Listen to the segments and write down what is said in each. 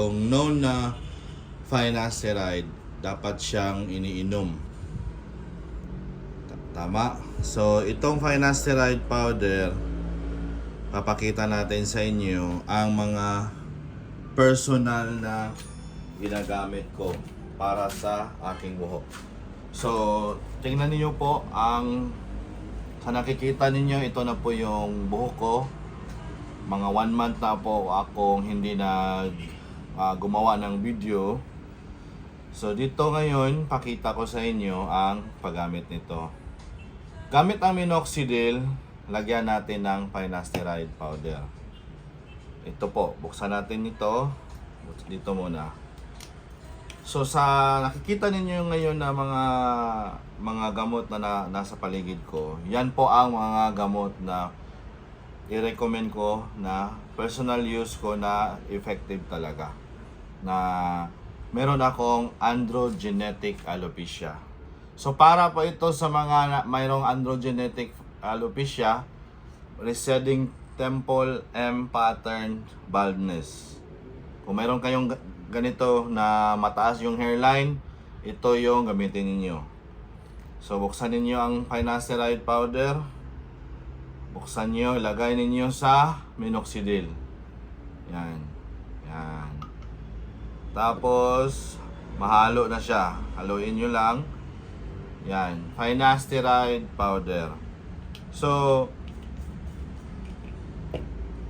Yung known na finasteride, dapat siyang iniinom. Tama? So, itong finasteride powder, papakita natin sa inyo ang mga personal na ginagamit ko para sa aking buhok. So, tingnan niyo po sa nakikita ninyo, ito na po yung buhok ko. Mga 1 month na po akong hindi gumawa ng video. So dito ngayon, pakita ko sa inyo ang paggamit nito. Gamit ang minoxidil, lagyan natin ng finasteride powder. Ito po, buksan natin ito. Dito muna. So sa nakikita ninyo ngayon na mga gamot na nasa paligid ko, yan po ang mga gamot na i-recommend ko na personal use ko na effective talaga. Na meron akong androgenetic alopecia. So para po ito sa mga mayroong androgenetic alopecia, receding temple M pattern baldness. Kung mayroon kayong ganito na mataas yung hairline, ito yung gamitin ninyo. So buksan ninyo ang finasteride powder. Buksan nyo, ilagay ninyo sa minoxidil. Yan. Yan. Tapos, mahalo na siya. Haluin nyo lang. Yan. Finasteride powder. So,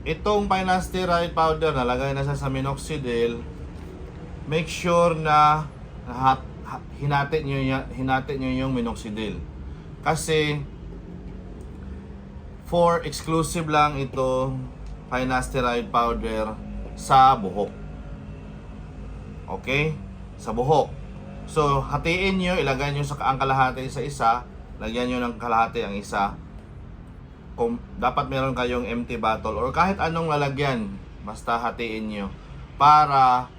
itong finasteride powder, nalagay na siya sa minoxidil. Make sure na hinati nyo yung minoxidil. Kasi, for exclusive lang ito finasteride powder sa buhok. Okay? Sa buhok. So, hatiin nyo, ilagay nyo ang kalahati sa isa, lagyan nyo ng kalahati ang isa. Kung dapat meron kayong empty bottle or kahit anong lalagyan, basta hatiin nyo. Para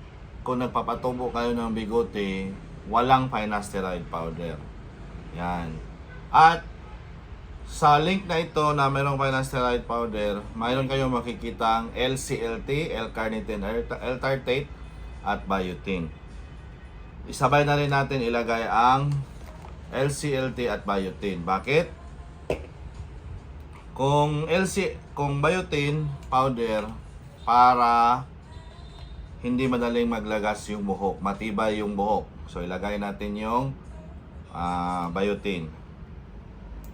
kung nagpapatubo kayo ng bigote, walang finasteride powder. Yan. At sa link na ito na mayroong finasteride powder, mayroon kayong makikitang LCLT, L-carnitine L-tartrate at biotin. Isabay na rin natin ilagay ang LCLT at biotin. Bakit? Kung biotin powder, para hindi madaling maglagas yung buhok, matibay yung buhok. So ilagay natin yung biotin.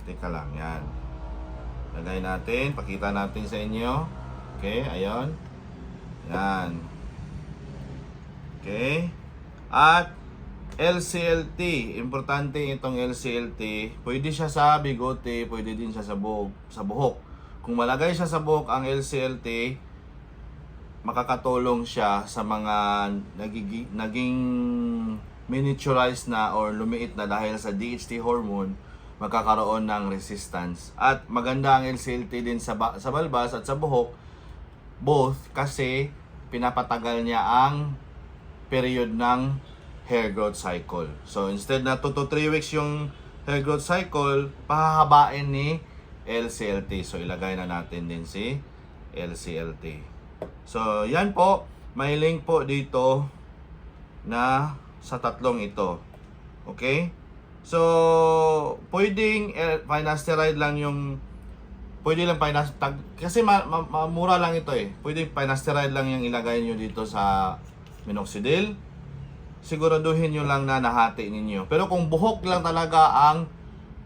Teka lang, yan. Lagay natin, pakita natin sa inyo. Okay, ayun. Yan. Okay. At LCLT, importante itong LCLT. Pwede siya sa bigote, pwede din siya sa buhok. Kung malagay siya sa buhok ang LCLT, makakatulong siya sa mga naging miniaturized na or lumiit na dahil sa DHT hormone, magkakaroon ng resistance. At maganda ang LCLT din sa balbas at sa buhok, both, kasi pinapatagal niya ang period ng hair growth cycle. So instead na 2 to 3 weeks yung hair growth cycle, pahahabain ni LCLT. So ilagay na natin din si LCLT. So yan po, may link po dito na sa tatlong ito. Okay? So, pwedeng finasteride lang yung pwede lang kasi mura lang ito eh. Pwede finasteride lang yung ilagay niyo dito sa minoxidil. Siguraduhin niyo lang na nahati ninyo. Pero kung buhok lang talaga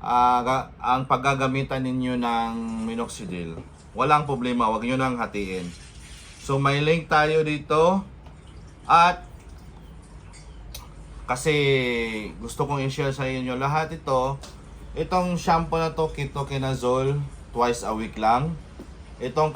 ang paggagamitan ninyo ng minoxidil, walang problema, wag niyo nang hatiin. So, may link tayo dito at kasi gusto kong i-share sa inyo lahat ito. Itong shampoo na to, ketoconazole, twice a week lang. Itong